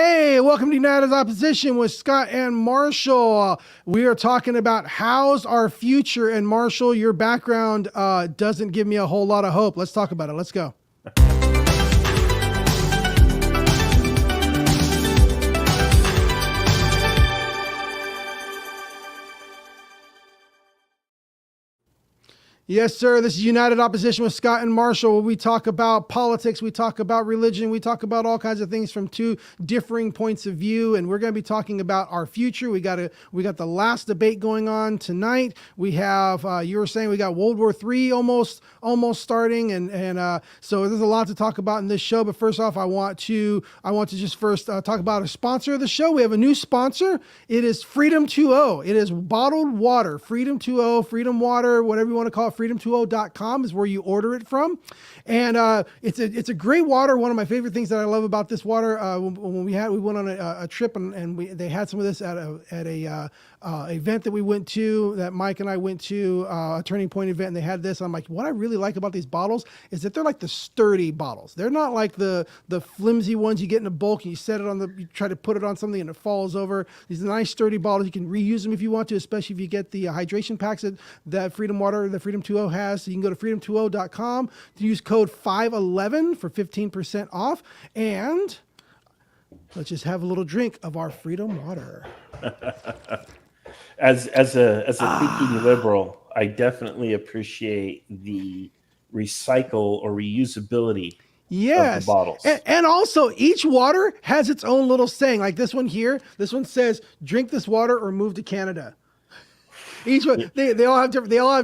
Hey, welcome to United Opposition with Scott and Marshall. We are talking about how's our future. And Marshall, your background doesn't give me a whole lot of hope. Let's talk about it. Let's go. Yes, sir. This is United Opposition with Scott and Marshall, where we talk about politics, we talk about religion, we talk about all kinds of things from two differing points of view. And we're going to be talking about our future. We got the last debate going on tonight. We have you were saying we got World War III almost starting, and so there's a lot to talk about in this show. But first off, I want to just first talk about a sponsor of the show. We have a new sponsor. It is Freedom 2.0. It is bottled water. Freedom 2.0, Freedom Water, whatever you want to call it. Freedom20.com is where you order it from, and it's a great water. One of my favorite things that I love about this water. When we went on a trip and they had some of this at a event that we went to, that Mike and I went to, a Turning Point event, and they had this. I'm like, what I really like about these bottles is that they're like the sturdy bottles. They're not like the flimsy ones you get in a bulk and you set it on you try to put it on something and it falls over. These are nice sturdy bottles. You can reuse them if you want to, especially if you get the hydration packs that Freedom Water, the Freedom 2.0 has. So you can go to freedom20.com to use code 511 for 15% off. And let's just have a little drink of our Freedom Water. As a thinking liberal, I definitely appreciate the recycle or reusability of the bottles. And also each water has its own little saying. Like this one here, this one says, "Drink this water or move to Canada." Each one, they all have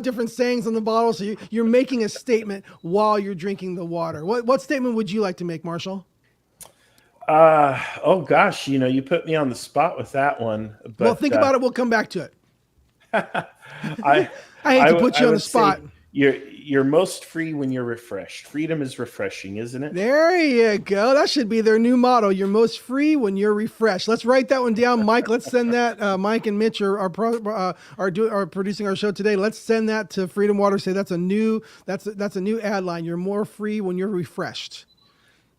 different sayings on the bottle. So you're making a statement while you're drinking the water. What statement would you like to make, Marshall? Oh gosh, you put me on the spot with that one. But, well, think about it. We'll come back to it. I hate to put you on the spot. You're most free when you're refreshed. Freedom is refreshing, isn't it? There you go. That should be their new motto. You're most free when you're refreshed. Let's write that one down, Mike. Let's send that. Mike and Mitch are producing our show today. Let's send that to Freedom Water. Say that's a new ad line. You're more free when you're refreshed.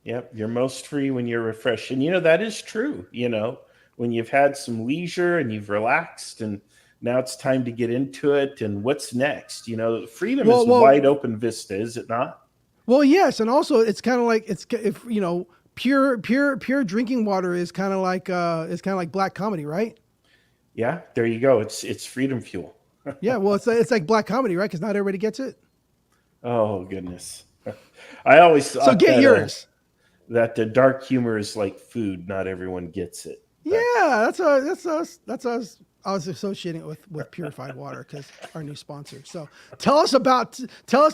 Yep, you're most free when you're refreshed. And that is true. When you've had some leisure and you've relaxed and now it's time to get into it. And what's next? Freedom is a wide open vista, is it not? Well, yes. And also it's kind of like pure drinking water is kind of like black comedy, right? Yeah, there you go. It's freedom fuel. Yeah, well, it's like black comedy, right? Because not everybody gets it. Oh goodness. I always thought get yours. That the dark humor is like food. Not everyone gets it. But. Yeah, that's us. I was associating it with Purified Water because our new sponsor. So tell us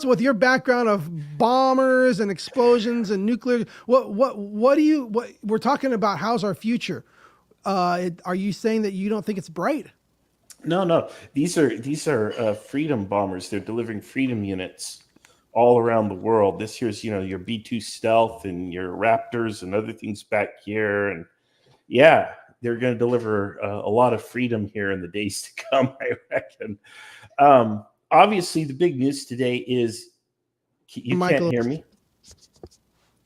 with your background of bombers and explosions and nuclear. What we're talking about? How's our future? Are you saying that you don't think it's bright? No. These are freedom bombers. They're delivering freedom units all around the world. This here's your B-2 Stealth and your Raptors and other things back here, and yeah, they're going to deliver a lot of freedom here in the days to come, I reckon. Obviously, the big news today is you can't hear me.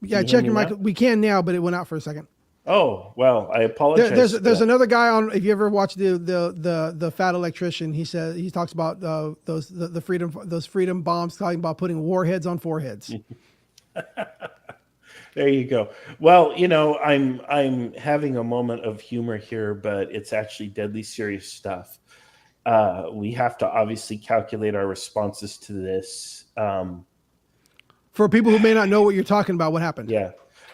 Yeah, check your mic. We can now, but it went out for a second. Oh well, I apologize. There's another guy on. If you ever watch the Fat Electrician, he talks about those freedom bombs, talking about putting warheads on foreheads. There you go. Well, I'm having a moment of humor here, but it's actually deadly serious stuff. We have to obviously calculate our responses to this. For people who may not know what you're talking about, what happened? Yeah.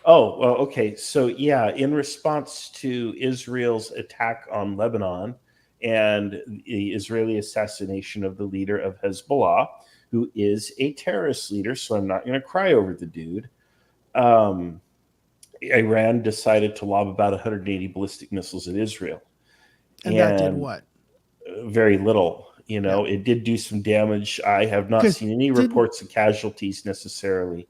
Oh, well, okay. So, yeah, in response to Israel's attack on Lebanon and the Israeli assassination of the leader of Hezbollah, who is a terrorist leader, so I'm not going to cry over the dude. Iran decided to lob about 180 ballistic missiles at Israel. And that did what? Very little. It did do some damage. I have not seen any reports of casualties necessarily.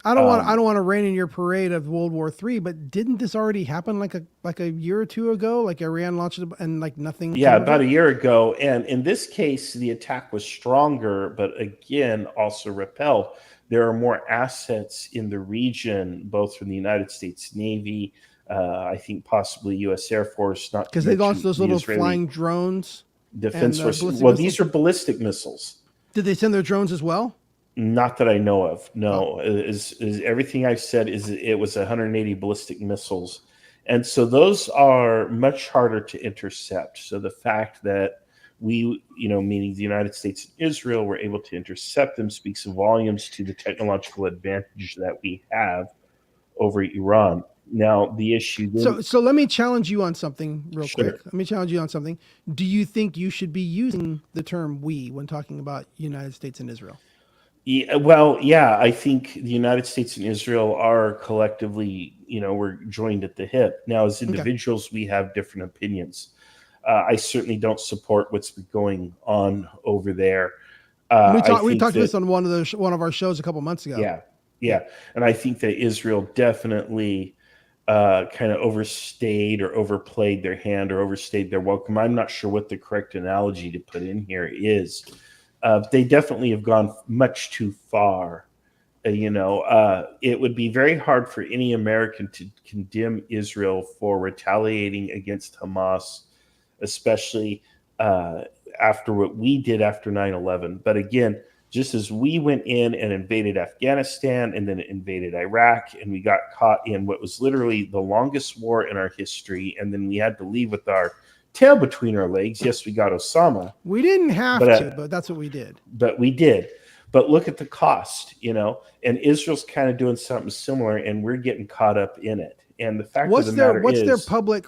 I don't want to rain in your parade of World War III, but didn't this already happen like a year or two ago? Like Iran launched it and like nothing. Yeah, about a year ago. And in this case, the attack was stronger, but again, also repelled. There are more assets in the region, both from the United States Navy, I think possibly U.S. Air Force, not to Because they launched mention those the little Israeli flying drones Defense and Force. ballistic Well, missiles. these are ballistic missiles. Did they send their drones as well? Not that I know of. Oh, No, is everything I've said is it was 180 ballistic missiles, and so those are much harder to intercept. So the fact that we, meaning the United States and Israel, were able to intercept them speaks volumes to the technological advantage that we have over Iran. Now, the issue then, so let me challenge you on something real sure. quick. Let me challenge you on something. Do you think you should be using the term "we" when talking about United States and Israel? Yeah, well, yeah, I think the United States and Israel are collectively, we're joined at the hip. Now, as Okay. individuals, we have different opinions. I certainly don't support what's going on over there. I We think talked about that, this on one of our shows a couple months ago. yeah, Yeah. yeah, and I think that Israel definitely kind of overstayed or overplayed their hand or overstayed their welcome. I'm not sure what the correct analogy to put in here is. They definitely have gone much too far. It would be very hard for any American to condemn Israel for retaliating against Hamas, especially uh, after what we did after 9/11. But again, just as we went in and invaded Afghanistan and then invaded Iraq, and we got caught in what was literally the longest war in our history, and then we had to leave with our tail between our legs. Yes, we got Osama, We didn't have but to, but that's what we did. we did. But look at the cost, and Israel's kind of doing something similar, and we're getting caught up in it. And the fact of the matter is,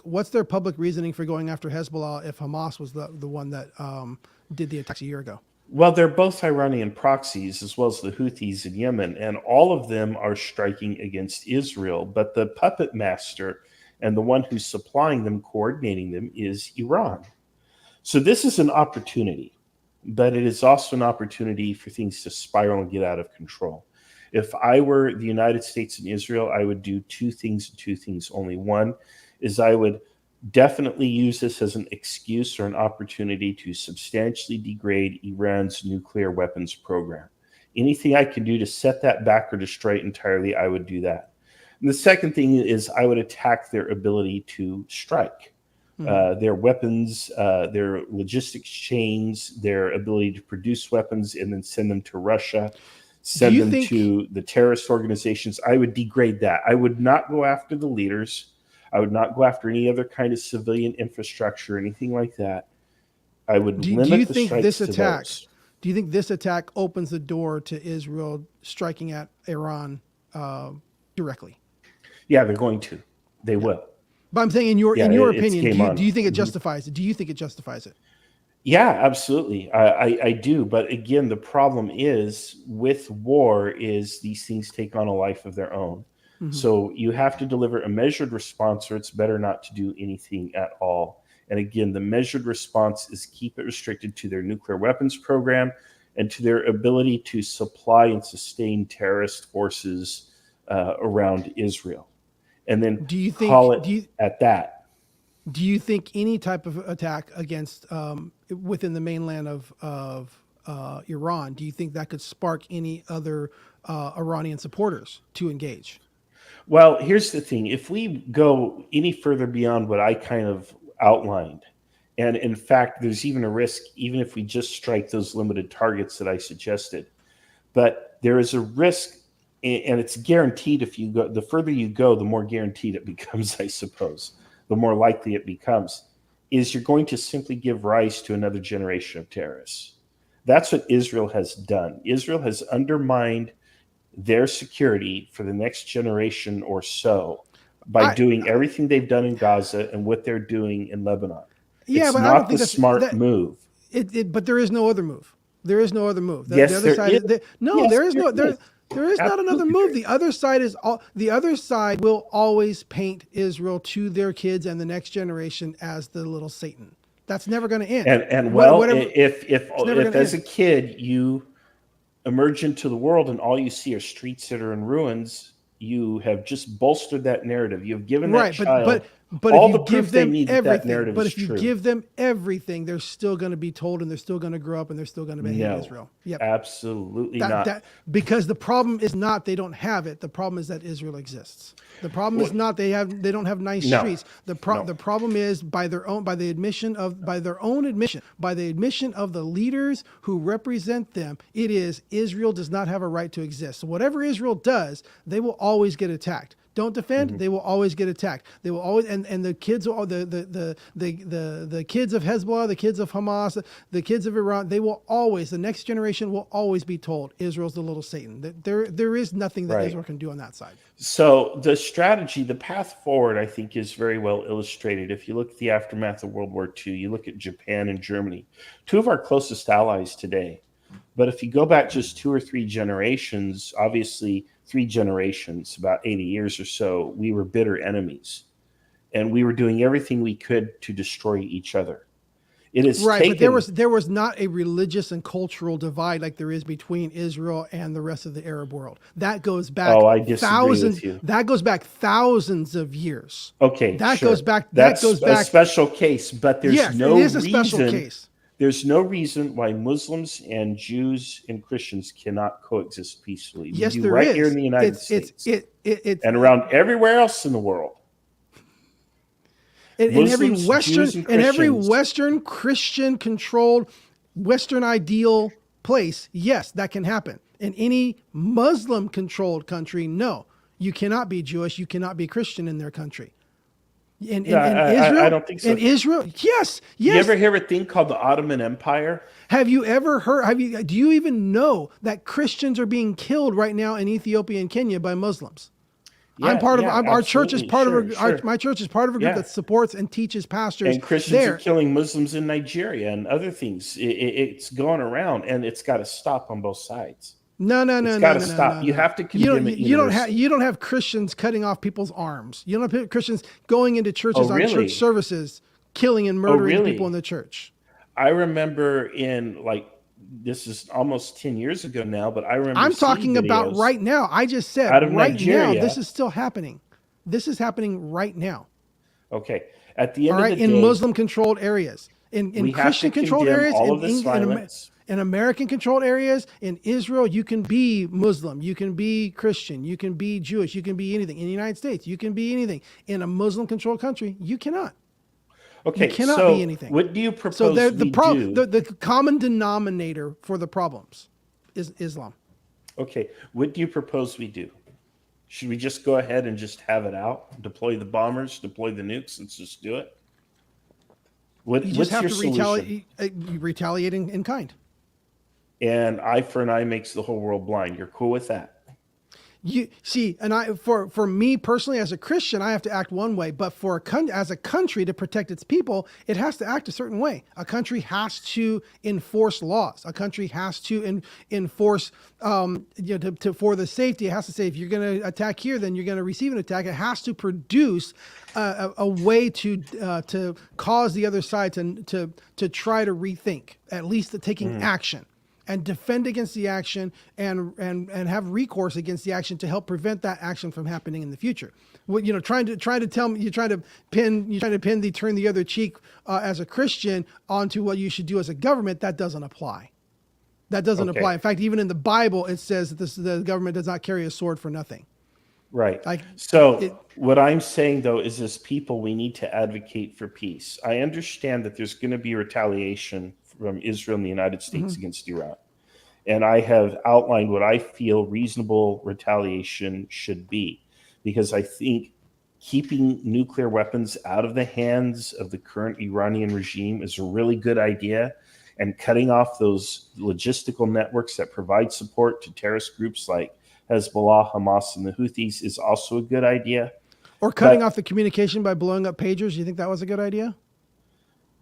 What's their public reasoning for going after Hezbollah if Hamas was the one that did the attacks a year ago? well, they're both Iranian proxies as well as the Houthis in Yemen, and all of them are striking against Israel. But the puppet master and the one who's supplying them, coordinating them, is Iran. So this is an opportunity, but it is also an opportunity for things to spiral and get out of control. If I were the United States and Israel, I would do two things and two things only. One is I would definitely use this as an excuse or an opportunity to substantially degrade Iran's nuclear weapons program. Anything I can do to set that back or destroy it entirely, I would do that. And the second thing is I would attack their ability to strike. Their weapons, their logistics chains, their ability to produce weapons and then send them to Russia, Do send you them think to the terrorist organizations. I would degrade that. I would not go after the leaders. I would not go after any other kind of civilian infrastructure or anything like that. I would do you limit the think strikes this to attack those. do you think this attack opens the door to Israel striking at Iran directly? Yeah, they're going to. They Yeah. will. But I'm saying Yeah, in your it's opinion, game on. do you think it justifies it? Do you think it justifies it? Yeah, absolutely. I do. But again, the problem is with war is these things take on a life of their own. Hmm. So you have to deliver a measured response, or it's better not to do anything at all. And again, the measured response is keep it restricted to their nuclear weapons program and to their ability to supply and sustain terrorist forces around Israel. And then Do you call think it at that. do you think any type of attack against within the mainland of Iran, do you think that could spark any other Iranian supporters to engage? Well, here's the thing. If we go any further beyond what I kind of outlined, and in fact, there's even a risk, even if we just strike those limited targets that I suggested, but there is a risk, and it's guaranteed if you go, the further you go, the more guaranteed it becomes, I suppose, the more likely it becomes, is you're going to simply give rise to another generation of terrorists. That's what Israel has done. Israel has undermined their security for the next generation or so by I doing everything they've done in Gaza and what they're doing in Lebanon. Yeah, It's but I don't not the think that's smart that. move. But there is no other move. There is no other move. The Yes, other there side is. is no. Yes, There is there no is. there is not another Absolutely move. there is. The other side will always paint Israel to their kids and the next generation as the little Satan. That's never going to end. And well, Whatever. It's never going if to as end. a kid you emerge into the world and all you see are streets that are in ruins, you have just bolstered that narrative. You've given that Right, child But if All you the give proof they them need that everything, narrative but is if you true. give them everything, they're still going to be told, and they're still going to grow up, and they're still going to hate No, Israel. Yep. absolutely That not. that because the problem is not they don't have it. The problem is that Israel exists. The problem is Well, not they don't have nice no, streets. no. The problem is by the admission of the leaders who represent them, it is Israel does not have a right to exist. So whatever Israel does, they will always get attacked. Don't defend, Mhm. they will always get attacked. They will always and the kids will the kids of Hezbollah, the kids of Hamas, the kids of Iran, they will always, the next generation will always be told Israel's the little Satan. There is nothing that Right. Israel can do on that side. So the strategy, the path forward, I think, is very well illustrated. If you look at the aftermath of World War II, you look at Japan and Germany, two of our closest allies today. But if you go back just 2 or 3 generations, obviously 3 generations, about 80 years or so, we were bitter enemies. And we were doing everything we could to destroy each other. It has Right, but there taken, was not a religious and cultural divide like there is between Israel and the rest of the Arab world. That goes back oh, I disagree with thousands. you. That goes back thousands of years. Okay, That sure. goes back. That That's goes a back. special case, but there's Yes, it no is a special reason. case. There's no reason why Muslims and Jews and Christians cannot coexist peacefully. We Yes, do there right here is. in the United It's States it's and around everywhere else in the world. in every Muslims, Western Jews, and in every Christians. Western Christian controlled Western ideal place. Yes, that can happen. In any Muslim controlled country, no, you cannot be Jewish. You cannot be Christian in their country. No, In I Israel, don't think so. in Israel, yes, You yes. ever hear a thing called the Ottoman Empire? Have you ever heard? Do you even know that Christians are being killed right now in Ethiopia and Kenya by Muslims? Yeah, Our church is absolutely. part Sure, of sure. my church is part of a group Yeah. that supports and teaches pastors And Christians are there. killing Muslims in Nigeria and other things. It's going around, and it's got to stop on both sides. No, no, It's no, got no, to no, no, stop. no, You no. have to condemn it universally. You don't have Christians cutting off people's arms. You don't have Christians going into churches Oh, on church really? services, killing and Oh, murdering people in really? the church. I remember in like this is almost 10 years ago now, but I remember I'm seeing talking about videos right now. I just said out of right now. This Nigeria. is still happening. This is happening right now. Okay. At the All end of right, the in day, Muslim controlled areas, in we have to Christian controlled condemn areas, all of this violence. in American controlled areas, in Israel, you can be Muslim, you can be Christian, you can be Jewish, you can be anything. In the United States, you can be anything. In a Muslim controlled country, you cannot. You Okay, cannot be so anything. what do you So propose we do? the common denominator for the problems is Islam. Okay, what do you propose we do? Should we just go ahead and just have it out? Deploy the bombers, deploy the nukes, let's just do it? You just What's have your to solution? retaliate in kind. And eye for an eye makes the whole world blind. You're cool with that? You see, and for me personally as a Christian, I have to act one way, but as a country to protect its people, it has to act a certain way. A country has to enforce laws. A country has to enforce, for the safety. It has to say if you're going to attack here, then you're going to receive an attack. It has to produce a way to cause the other side to try to rethink, at least taking action. And defend against the action and have recourse against the action to help prevent that action from happening in the future. What trying to tell me, turn the other cheek as a Christian onto what you should do as a government, that doesn't apply. That doesn't Okay. apply. In fact, even in the Bible, it says that the government does not carry a sword for nothing. Right. Like So what I'm saying though is as people, we need to advocate for peace. I understand that there's going to be retaliation from Israel and the United States against Iran. And I have outlined what I feel reasonable retaliation should be, because I think keeping nuclear weapons out of the hands of the current Iranian regime is a really good idea. And cutting off those logistical networks that provide support to terrorist groups like Hezbollah, Hamas, and the Houthis is also a good idea. or cutting off the communication by blowing up pagers. You think that was a good idea?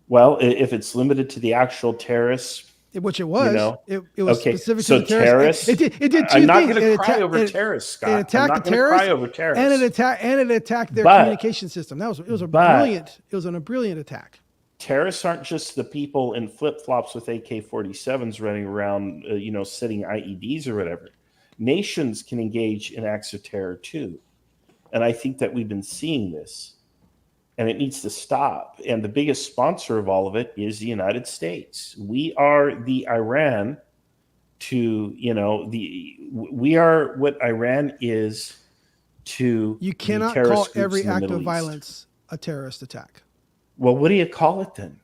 Well, if it's limited to the actual terrorists, Which it was. know. It was Okay, specific so to the terrorists. terrorists. It did two I'm not things. going to It cry atta- over it- terrorists, It Scott. I'm attacked not the going to cry terrorists, over terrorists. and it attacked their But- communication system. It was a but- brilliant attack. Terrorists aren't just the people in flip flops with AK-47s running around, setting IEDs or whatever. Nations can engage in acts of terror too, and I think that we've been seeing this. and it needs to stop. And the biggest sponsor of all of it is the United States. We are the Iran to, we are what Iran is to You the cannot call terrorist groups every in the act Middle of East. violence a terrorist attack. Well, what do you call it then?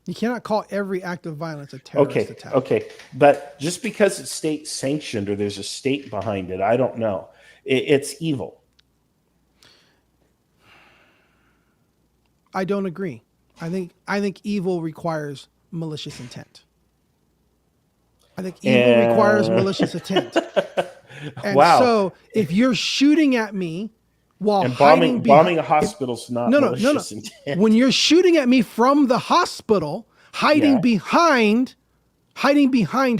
You cannot call every act of violence a terrorist attack. Okay. But just because it's state sanctioned or there's a state behind it, I don't know. It's evil. I don't agree. I think evil requires malicious intent. I think evil requires malicious intent. And Wow. so if you're shooting at me while And hiding bombing a hospital's not no, malicious intent. when you're shooting at me from the hospital, hiding behind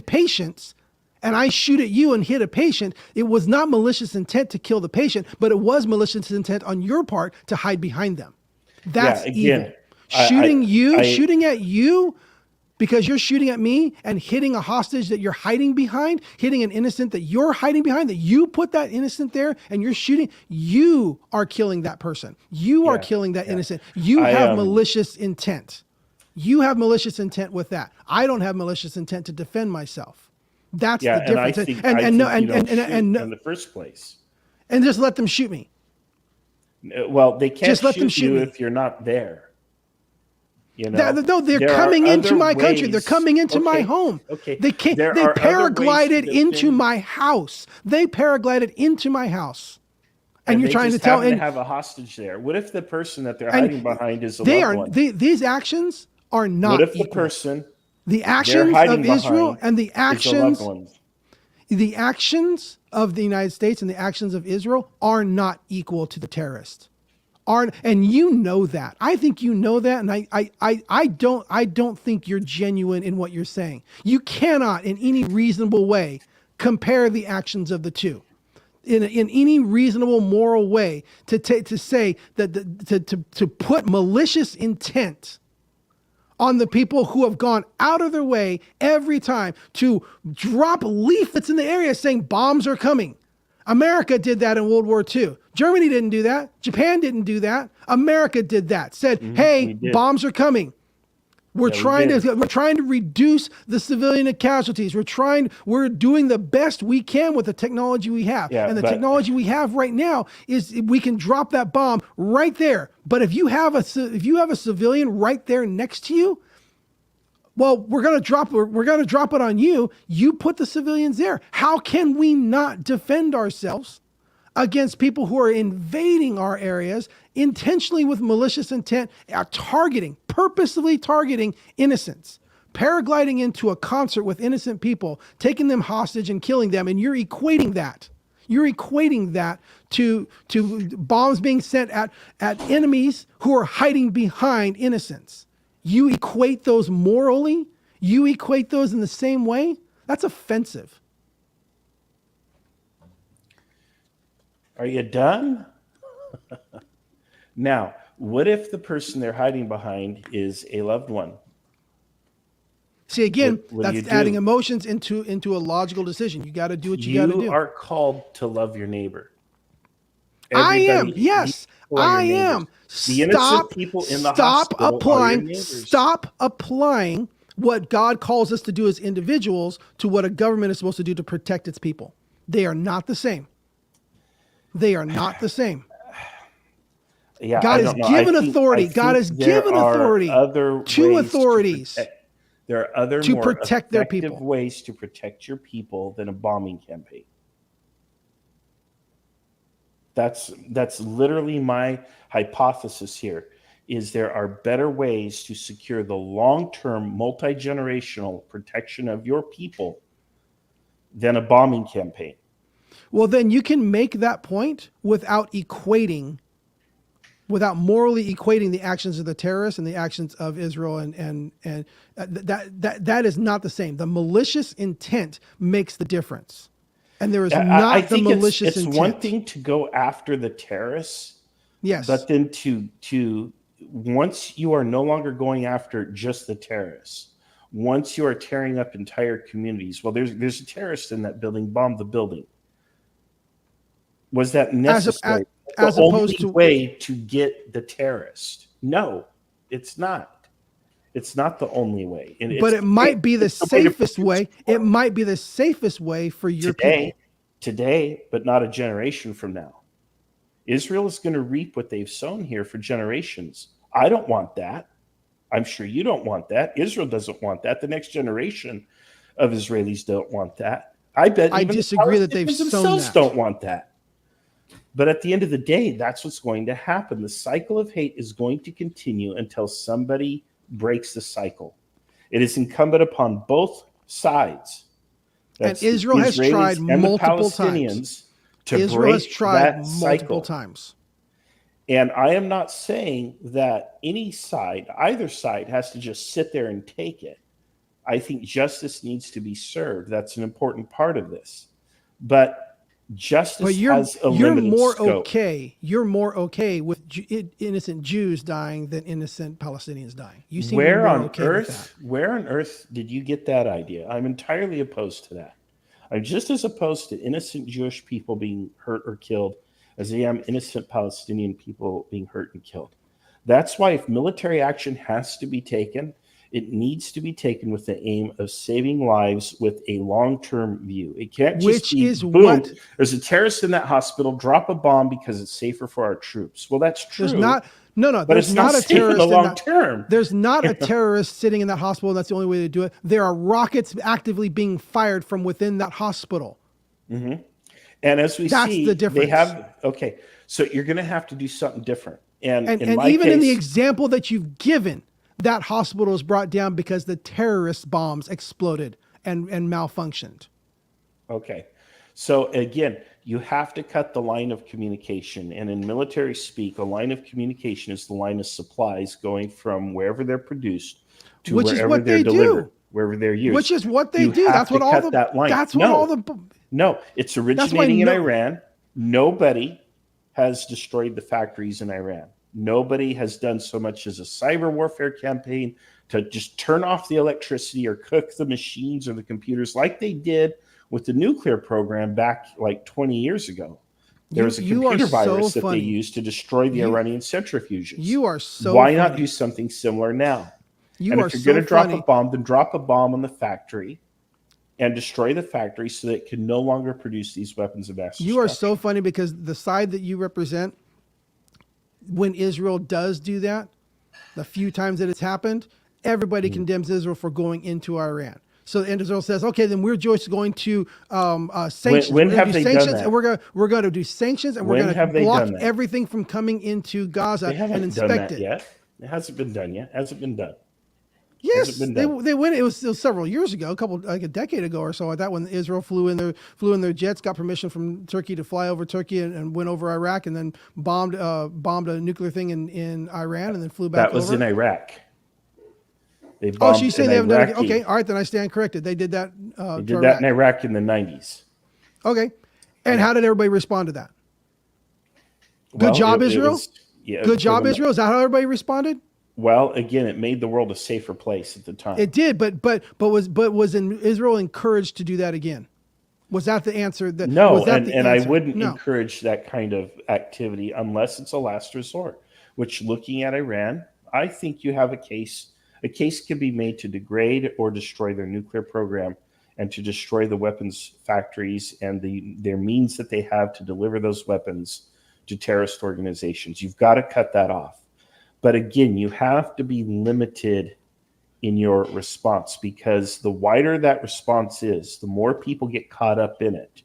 patients, and I shoot at you and hit a patient, it was not malicious intent to kill the patient, but it was malicious intent on your part to hide behind them. That's evil. Shooting at you because you're shooting at me and hitting a hostage that you're hiding behind, hitting an innocent that you're hiding behind, that you put that innocent there and you're shooting, you are killing that person. You are killing that innocent. You have malicious intent. You have malicious intent with that. I don't have malicious intent to defend myself. That's the difference. In the first place. And just let them shoot me. Well, they can't just let them shoot you if you're not there. No, they're coming into my country. They're coming into my home. Okay. They can't. They paraglided into my house. They paraglided into my house. And you're trying to tell and have a hostage there. What if the person that they're hiding behind is a loved one? These actions are not. What if equal. the person the actions of Israel and the actions of the United States and the actions of Israel are not equal to the terrorists. And you know that. I think you know that, and I don't think you're genuine in what you're saying. You cannot, in any reasonable way, compare the actions of the two. In any reasonable moral way, to say that to put malicious intent on the people who have gone out of their way every time to drop leaflets in the area saying bombs are coming. America did that in World War II. Germany didn't do that. Japan didn't do that. America did that. Said, hey, bombs are coming. We're trying to reduce the civilian casualties. We're doing the best we can with the technology we have. And the technology we have right now is we can drop that bomb right there. But if you have a civilian right there next to you, well, we're going to drop it on you. You put the civilians there. How can we not defend ourselves against people who are invading our areas intentionally with malicious intent, purposely targeting innocents, paragliding into a concert with innocent people, taking them hostage and killing them, and you're equating that to bombs being sent at enemies who are hiding behind innocents. You equate those morally? You equate those in the same way? That's offensive. Are you done? Now, what if the person they're hiding behind is a loved one? See, again, that's adding emotions into a logical decision. You got to do what you got to do. You are called to love your neighbor. I am. Yes, I am. The innocent people in the hospital are your neighbors. Stop applying what God calls us to do as individuals to what a government is supposed to do to protect its people. They are not the same. They are not the same. Yeah, God has given authority. God has given authority to authorities. There are other to more protect their effective people. ways to protect your people than a bombing campaign. That's literally my hypothesis here, is there are better ways to secure the long-term multi-generational protection of your people than a bombing campaign. Well, then you can make that point without morally equating the actions of the terrorists and the actions of Israel, and that is not the same. The malicious intent makes the difference. And there is not the malicious intent. It's one thing to go after the terrorists. Yes. But then to once you are no longer going after just the terrorists, once you are tearing up entire communities, well, there's a terrorist in that building, bomb the building. Was that as a, necessary? as The opposed only to way to get the terrorist? No, it's not. It's not the only way. And but it might be the it's the way to safest produce way. It war. might be the safest way for your Today, people. today, but not a generation from now. Israel is going to reap what they've sown here for generations. I don't want that. I'm sure you don't want that. Israel doesn't want that. The next generation of Israelis don't want that. I bet I even disagree the that they've Palestinians sown themselves that. don't want that. But at the end of the day, that's what's going to happen. The cycle of hate is going to continue until somebody breaks the cycle. It is incumbent upon both sides. And That's the Israel has Israelis tried and the multiple Palestinians times. to Israel has break tried that multiple cycle. times. And I am not saying that any side, either side, has to just sit there and take it. I think justice needs to be served. That's an important part of this. But justice But has a you're limited more scope. okay. You're more okay with innocent Jews dying than innocent Palestinians dying. You seem Where more on okay with that. where on earth did you get that idea? I'm entirely opposed to that. I'm just as opposed to innocent Jewish people being hurt or killed as I am innocent Palestinian people being hurt and killed. That's why if military action has to be taken, it needs to be taken with the aim of saving lives with a long-term view. It can't just Which be is boom, what there's a terrorist in that hospital, drop a bomb because it's safer for our troops. Well, that's true. there's not no but there's it's not not a safe in the terrorist in long that. term. There's not a terrorist sitting in that hospital. That's the only way to do it. There are rockets actively being fired from within that hospital. Mm-hmm. And as we That's see, the they difference. have okay. So you're going to have to do something different. And in And my even case, in the example that you've given, that hospital was brought down because the terrorist bombs exploded and malfunctioned. okay. So again, you have to cut the line of communication. And in military speak, a line of communication is the line of supplies going from wherever they're produced to Which is wherever what they're they delivered, do. wherever they're used. Which is what they You do. have That's what to all cut the. that line. That's what No. all the. No, it's That's why originating in no- Iran. Nobody has destroyed the factories in Iran. Nobody has done so much as a cyber warfare campaign to just turn off the electricity or cook the machines or the computers like they did with the nuclear program back like 20 years ago. There was a You are computer so virus that funny. they used to destroy the Iranian centrifuges. You are so. Why not funny. do something similar now? You And are if you're so going to drop funny. a bomb, then drop a bomb on the factory and destroy the factory so that it can no longer produce these weapons of mass You are destruction. so funny because the side that you represent, when Israel does do that, the few times that it's happened, everybody condemns Israel for going into Iran. So and Israel says, okay, then we're just going to sanctions. When We're gonna have do they done sanctions, that? and we're going to do sanctions, and we're When going have to they block done that? everything from coming into Gaza They and haven't done inspect that it. yet. It hasn't been done yet. Hasn't been done. Yes, Hasn't been done. they went. It was several years ago, like a decade ago or so. Like that, when Israel flew in their jets, got permission from Turkey to fly over Turkey and went over Iraq, and then bombed a nuclear thing in Iran, and then flew back That was over. in Iraq. They Oh, bombed she's saying an they haven't done it. Iraqi. Okay, all right, then I stand corrected. They did that. They to did Iraq. that in Iraq in the 90s. Okay, and how did everybody respond to that? Good Well, job, it Israel. was- yeah, Good for job, the- Israel. Is that how everybody responded? Well, again, it made the world a safer place at the time. It did, but was Israel encouraged to do that again? Was that the answer? No, was that and, the and I answer? wouldn't No. encourage that kind of activity unless it's a last resort. Which, looking at Iran, I think you have a case. A case can be made to degrade or destroy their nuclear program and to destroy the weapons factories and their means that they have to deliver those weapons to terrorist organizations. You've got to cut that off. But again, you have to be limited in your response because the wider that response is, the more people get caught up in it,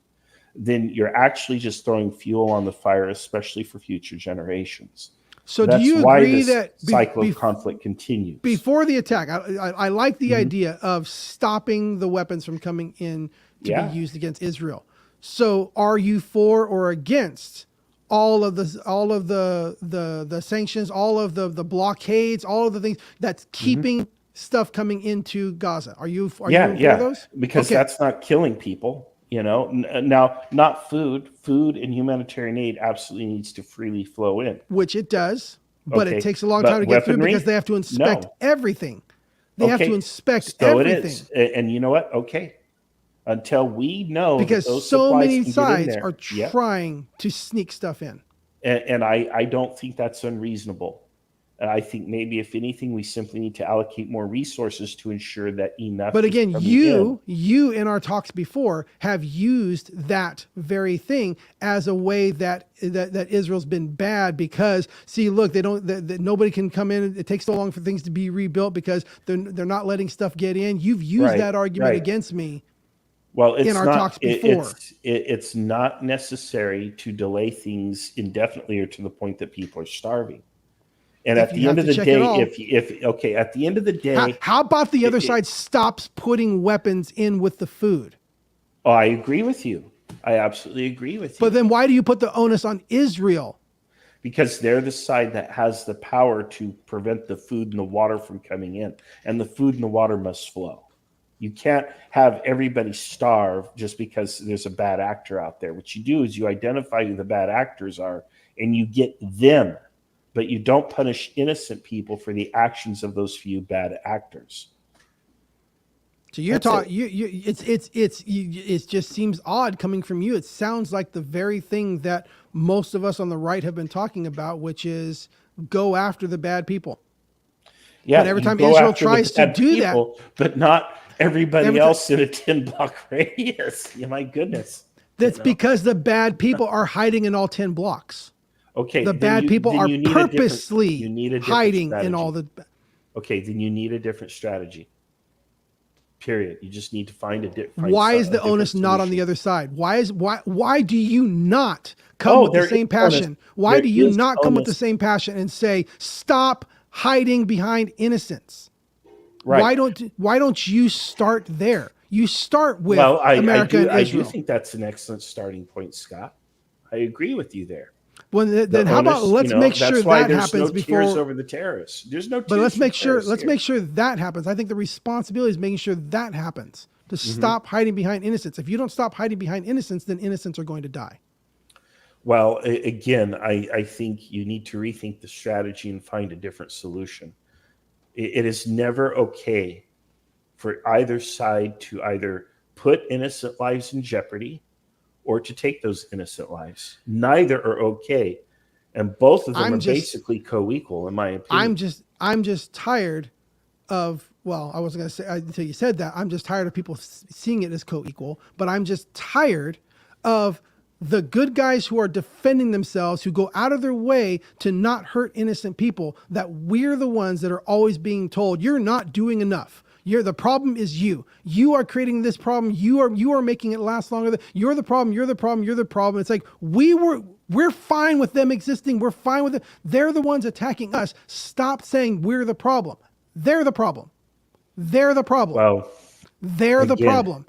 then you're actually just throwing fuel on the fire, especially for future generations. So That's do you why agree this that cycle of conflict continues. before the attack, I like the Mm-hmm. idea of stopping the weapons from coming in to Yeah. be used against Israel. So are you for or against all of the sanctions, all of the blockades, all of the things that's keeping stuff coming into Gaza? Are you for those? Because Okay. that's not killing people. You know, now not food. Food and humanitarian aid absolutely needs to freely flow in. Which it does, but Okay, it takes a long but time to get through weaponry? because they have to inspect No. everything. They have to inspect so everything. it is, and you know what? Okay, until we know that Because those so supplies many can get in sides there. are Yep. trying to sneak stuff in. And I don't think that's unreasonable. I think maybe, if anything, we simply need to allocate more resources to ensure that enough But is again, coming in. you in our talks before have used that very thing as a way that Israel's been bad because, see, look, they don't that nobody can come in. It takes so long for things to be rebuilt because they're not letting stuff get in. You've used Right, that argument right. against me Well, in it's our not. talks before. It's not necessary to delay things indefinitely or to the point that people are starving. And If at you the have end of to the check it day, all, if okay, at the end of the day, how about the other it- side stops putting weapons in with the food? oh, I agree with you. I absolutely agree with you. But then why do you put the onus on Israel? Because they're the side that has the power to prevent the food and the water from coming in, and the food and the water must flow. You can't have everybody starve just because there's a bad actor out there. What you do is you identify who the bad actors are and you get them, but you don't punish innocent people for the actions of those few bad actors. So you're That's talking. it. It just seems odd coming from you. It sounds like the very thing that most of us on the right have been talking about, which is go after the bad people. Yeah, But every you time go Israel after the tries to bad do people, but not everybody Every ti- else in a 10-block radius. Yeah, my goodness. that's You know? because the bad people are hiding in all 10 blocks. Okay, The bad people are you need a different, purposely hiding in strategy. all the. Okay, then you need a different strategy. Period. You just need to find a different. Why is the onus not on the other side? Why do you not come with the there same is onus. passion? Why There do you is not come with the onus. same passion and say stop hiding behind innocence? Right. Why don't you start there? You start with Well, America and I Israel. do think that's an excellent starting point, Scott. I agree with you there. Well, The then how about onus, let's make sure that's why that there's happens no tears before. over the terrorists. There's no tears. But let's for make sure terrorists here. that happens. I think the responsibility is making sure that happens to Mm-hmm. stop hiding behind innocence. If you don't stop hiding behind innocence, then innocents are going to die. Well, again, I think you need to rethink the strategy and find a different solution. It is never okay for either side to either put innocent lives in jeopardy or to take those innocent lives. Neither are okay. And both of them are basically co-equal, in my opinion. I'm just tired of, well, I wasn't going to say until you said that. I'm just tired of people seeing it as co-equal, but I'm just tired of the good guys who are defending themselves, who go out of their way to not hurt innocent people, that we're the ones that are always being told, you're not doing enough. The problem is you. You are creating this problem. You are making it last longer. You're the problem. You're the problem. You're the problem. It's like we're fine with them existing. We're fine with it. They're the ones attacking us. Stop saying we're the problem. They're the problem. They're the problem. Well, they're the again, problem.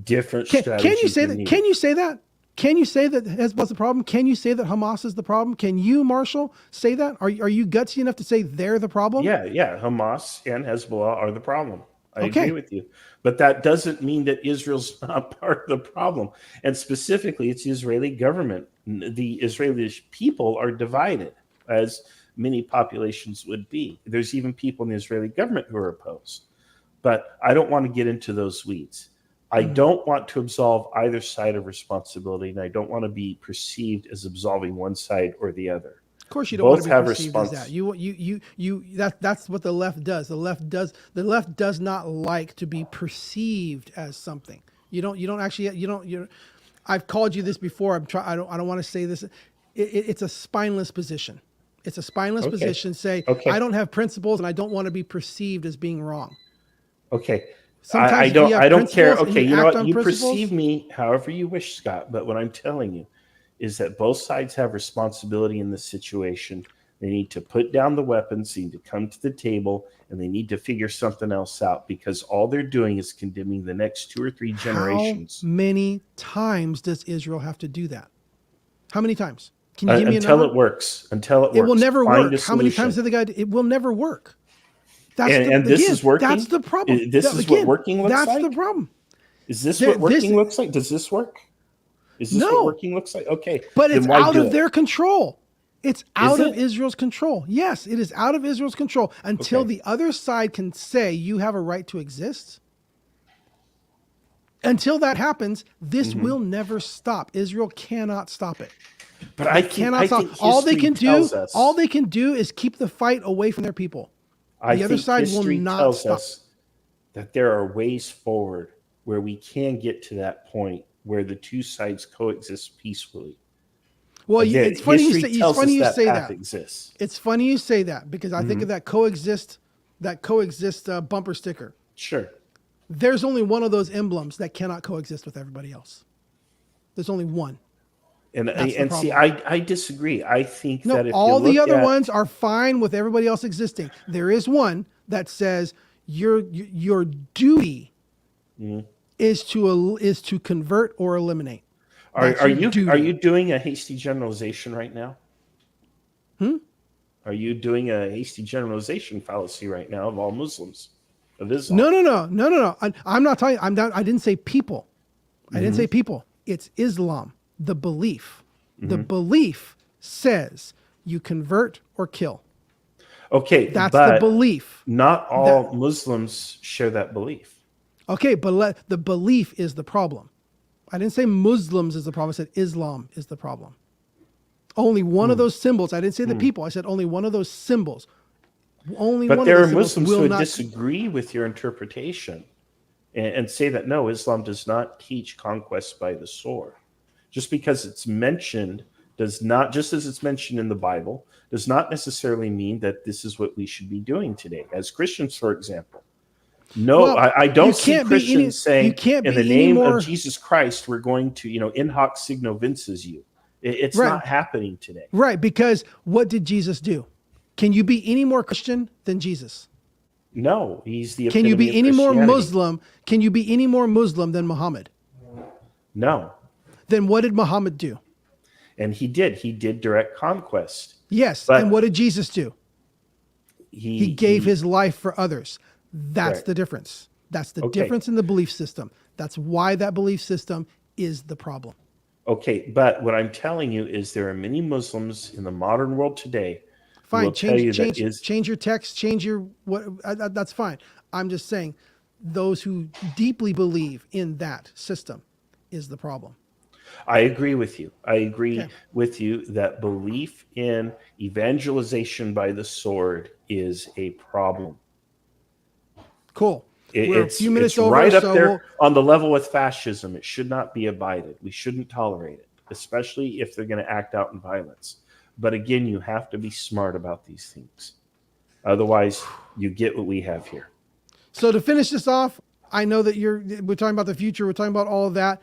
different Can strategies. you say are that? needed. Can you say that? Can you say that Hezbollah's the problem? Can you say that Hamas is the problem? Can you, Marshall, say that? Are you gutsy enough to say they're the problem? Yeah. Hamas and Hezbollah are the problem. I Okay. agree with you. But that doesn't mean that Israel's not part of the problem. And specifically, it's the Israeli government. The Israeli people are divided, as many populations would be. There's even people in the Israeli government who are opposed. But I don't want to get into those weeds. I don't want to absolve either side of responsibility, and I don't want to be perceived as absolving one side or the other. Of course, you don't Both want to have be perceived as that. That's what the left does. The left does not like to be perceived as something. I've called you this before. I don't want to say this. It's a spineless position. It's a spineless position. Say, Okay. I don't have principles and I don't want to be perceived as being wrong. Okay. Sometimes I if you have don't care. principles and Okay, you you know act what? on You principles- perceive me however you wish, Scott. But what I'm telling you is that both sides have responsibility in this situation. They need to put down the weapons, they need to come to the table, and they need to figure something else out, because all they're doing is condemning the next 2 or 3 generations. How many times does Israel have to do that? How many times? Can you give me a Until number? it works. Until it works. It will never Find work. a How many solution. times did the guy? It will never work. And this is working? That's the problem. This is what working looks That's like? the problem. Is this There- what working this- looks like? Does this work? Is this No. what working looks like? Okay. But then it's why out do of it? their control. It's out of it? Israel's control. Yes, it is out of Israel's control until Okay. the other side can say you have a right to exist. Until that happens, this will never stop. Israel cannot stop it. But I Cannot stop. think All they history can do, tells us- all they can do is keep the fight away from their people. I The other think side will history not tells stop. us that there are ways forward where we can get to that point where the two sides coexist peacefully. Well, Again, it's funny you say, history tells us say path that. exists. It's funny you say that because I think of that coexist bumper sticker. Sure. There's only one of those emblems that cannot coexist with everybody else. There's only one. And the see, problem. I disagree. I think No, that if all you the look other at, ones are fine with everybody else existing. There is one that says your duty is to convert or eliminate. That's are your you duty. doing a hasty generalization right now? Are you doing a hasty generalization fallacy right now of all Muslims of Islam? No. I'm not talking. I didn't say people. I didn't say people. It's Islam. The belief. The belief says you convert or kill. Okay, That's but the belief. not all Muslims share that belief. Okay, but the belief is the problem. I didn't say Muslims is the problem. I said Islam is the problem. Only one of those symbols. I didn't say the people. I said only one of those symbols. Only But one there of are those symbols Muslims who will would not. disagree with your interpretation and say that no, Islam does not teach conquest by the sword. Just because it's mentioned does not, just as it's mentioned in the Bible, does not necessarily mean that this is what we should be doing today. As Christians, for example. No, Well, I you don't see can't be any- Christians saying, you can't in be the any name more- of Jesus Christ, we're going to, in hoc signo vinces you. It's Right. not happening today. Right, because what did Jesus do? Can you be any more Christian than Jesus? No, he's the Can you epitome be of any more Christianity. Muslim? Can you be any more Muslim than Muhammad? No. Then what did Muhammad do? And he did direct conquest. Yes, But- and what did Jesus do? He gave he- his life for others. That's Right. the difference. That's the Okay. difference in the belief system. That's why that belief system is the problem. Okay, but what I'm telling you is there are many Muslims in the modern world today who Fine, will tell you that change your text, change your what. That's fine. I'm just saying, those who deeply believe in that system is the problem. I agree with you. I agree Okay. with you that belief in evangelization by the sword is a problem. Cool. We're a It's few minutes it's over, right up so there we'll- on the level with fascism. It should not be abided. We shouldn't tolerate it, especially if they're going to act out in violence. But again, you have to be smart about these things. Otherwise, you get what we have here. So to finish this off, I know that we're talking about the future. We're talking about all of that.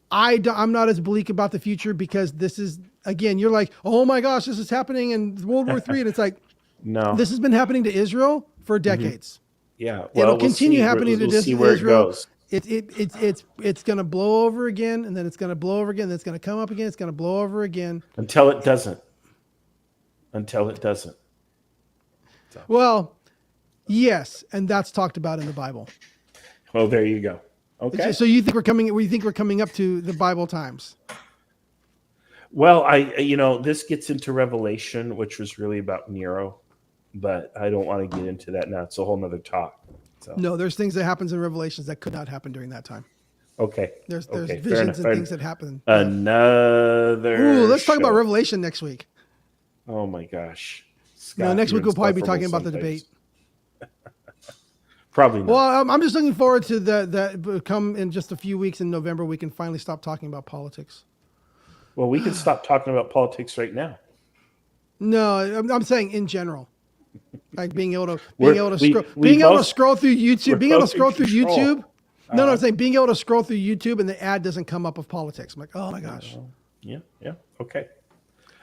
I'm not as bleak about the future because this is, again, you're like, oh my gosh, this is happening in World War III. And it's like, No. this has been happening to Israel for decades. Yeah. It'll continue happening to we'll see where Israel. it goes. It's going to blow over again, and then it's going to blow over again. Then it's going to come up again. It's going to blow over again. Until it doesn't. Until it doesn't. Well, yes, and that's talked about in the Bible. Well, there you go. Okay. So you think we're coming? We think we're coming up to the Bible times? Well, this gets into Revelation, which was really about Nero, but I don't want to get into that now. It's a whole nother talk. So, No, there's things that happens in Revelations that could not happen during that time. okay. There's Okay, fair visions enough, and fair things enough. that happen. Another. Ooh, let's talk about show. Revelation next week. Oh my gosh. No, Scott, next you're week we'll probably be insufferable talking about the sometimes. debate. Probably not. Well, I'm just looking forward to the come in just a few weeks in November. We can finally stop talking about politics. Well, we can stop talking about politics right now. No, I'm saying in general, like being able to We scroll through YouTube, we're being able to both in scroll through control. YouTube. No, I'm saying being able to scroll through YouTube and the ad doesn't come up of politics. I'm like, oh my gosh. Yeah. Okay.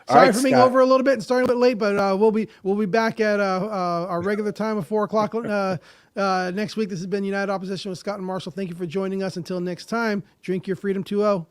Sorry right, for being Scott. over a little bit and starting a bit late, but we'll be back at our regular time of 4:00 next week. This has been United Opposition with Scott and Marshall. Thank you for joining us. Until next time, drink your freedom 2-0.